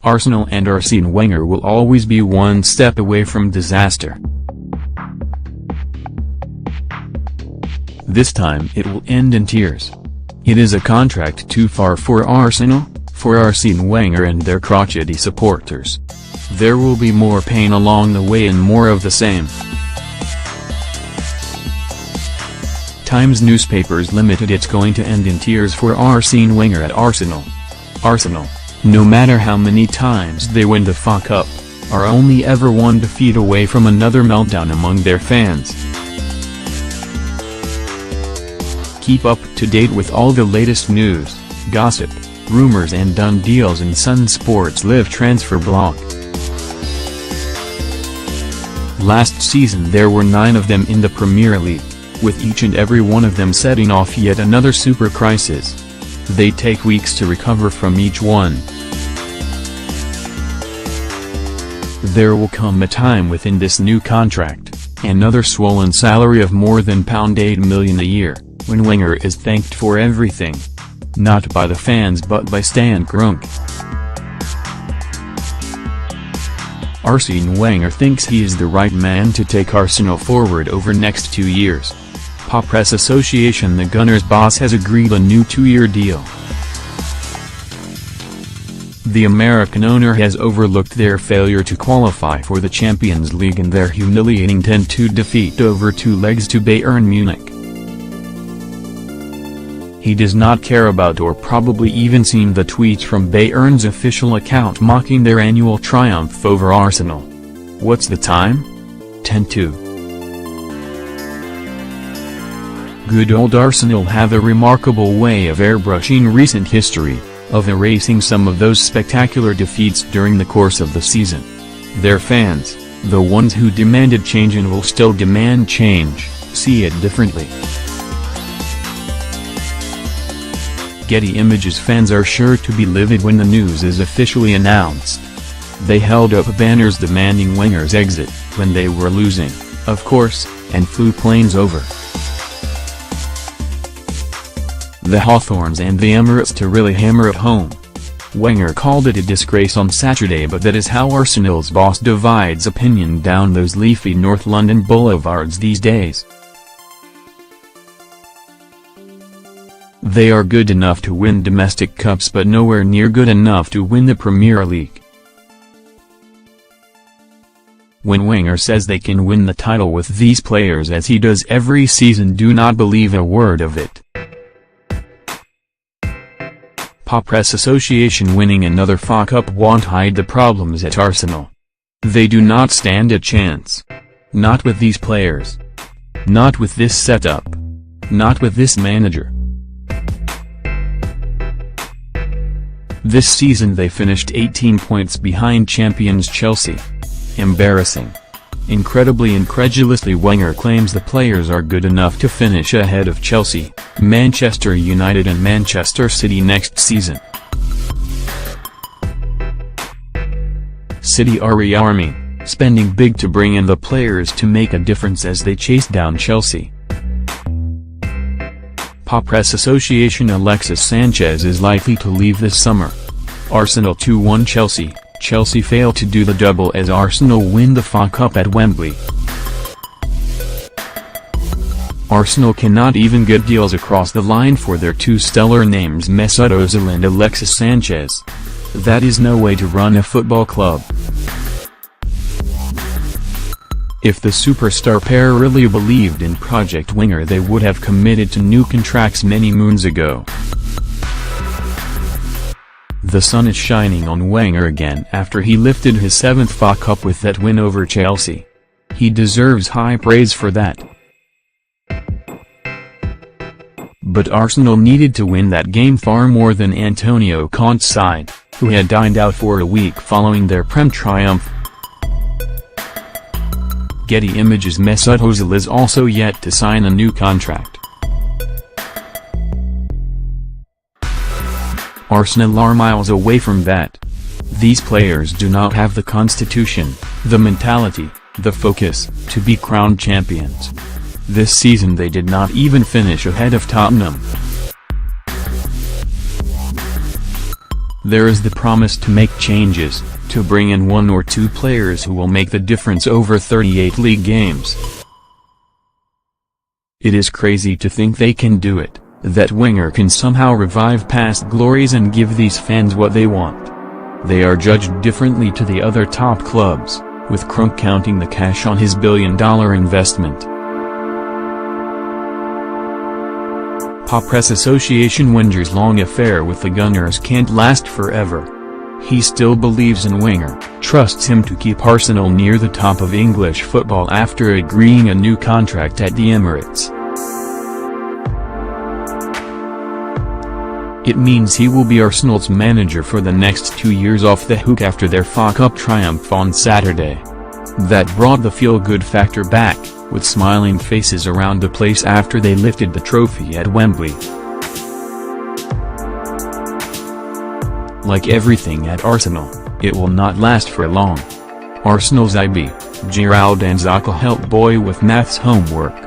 Arsenal and Arsene Wenger will always be one step away from disaster. This time it will end in tears. It is a contract too far for Arsenal, for Arsene Wenger and their crotchety supporters. There will be more pain along the way and more of the same. Times newspapers limited it's going to end in tears for Arsene Wenger at Arsenal. Arsenal, no matter how many times they win the FA Cup, are only ever one defeat away from another meltdown among their fans. Keep up to date with all the latest news, gossip, rumors and done deals in Sun Sports Live transfer blog. Last season there were 9 of them in the Premier League, with each and every one of them setting off yet another super crisis. They take weeks to recover from each one. There will come a time within this new contract, another swollen salary of more than £8 million a year, when Wenger is thanked for everything. Not by the fans but by Stan Kroenke. Arsene Wenger thinks he is the right man to take Arsenal forward over next 2 years. Press Association. The Gunners' boss has agreed a new 2-year deal. The American owner has overlooked their failure to qualify for the Champions League and their humiliating 10-2 defeat over 2 legs to Bayern Munich. He does not care about or probably even seen the tweets from Bayern's official account mocking their annual triumph over Arsenal. What's the time? 10-2. Good old Arsenal have a remarkable way of airbrushing recent history, of erasing some of those spectacular defeats during the course of the season. Their fans, the ones who demanded change and will still demand change, see it differently. Getty Images. Fans are sure to be livid when the news is officially announced. They held up banners demanding Wenger's exit, when they were losing, of course, and flew planes over the Hawthorns and the Emirates to really hammer it home. Wenger called it a disgrace on Saturday, but that is how Arsenal's boss divides opinion down those leafy North London boulevards these days. They are good enough to win domestic cups but nowhere near good enough to win the Premier League. When Wenger says they can win the title with these players as he does every season, do not believe a word of it. Press Association. Winning another FA Cup won't hide the problems at Arsenal. They do not stand a chance. Not with these players. Not with this setup. Not with this manager. This season they finished 18 points behind champions Chelsea. Embarrassing. Incredibly incredulously, Wenger claims the players are good enough to finish ahead of Chelsea, Manchester United and Manchester City next season. City are rearming, spending big to bring in the players to make a difference as they chase down Chelsea. Press Association. Alexis Sanchez is likely to leave this summer. Arsenal 2-1 Chelsea. Chelsea fail to do the double as Arsenal win the FA Cup at Wembley. Arsenal cannot even get deals across the line for their 2 stellar names, Mesut Ozil and Alexis Sanchez. That is no way to run a football club. If the superstar pair really believed in Project Wenger, they would have committed to new contracts many moons ago. The sun is shining on Wenger again after he lifted his 7th FA Cup with that win over Chelsea. He deserves high praise for that. But Arsenal needed to win that game far more than Antonio Conte's side, who had dined out for a week following their Prem triumph. Getty Images. Mesut Ozil is also yet to sign a new contract. Arsenal are miles away from that. These players do not have the constitution, the mentality, the focus, to be crowned champions. This season they did not even finish ahead of Tottenham. There is the promise to make changes, to bring in 1 or 2 players who will make the difference over 38 league games. It is crazy to think they can do it, that Wenger can somehow revive past glories and give these fans what they want. They are judged differently to the other top clubs, with Kroenke counting the cash on his billion-dollar investment. Press Association Wenger's long affair with the Gunners can't last forever. He still believes in Wenger, trusts him to keep Arsenal near the top of English football after agreeing a new contract at the Emirates. It means he will be Arsenal's manager for the next 2 years off the hook after their FA Cup triumph on Saturday. That brought the feel-good factor back, with smiling faces around the place after they lifted the trophy at Wembley. Like everything at Arsenal, it will not last for long. Arsenal's IB, Gerald and Zaka help boy with maths homework.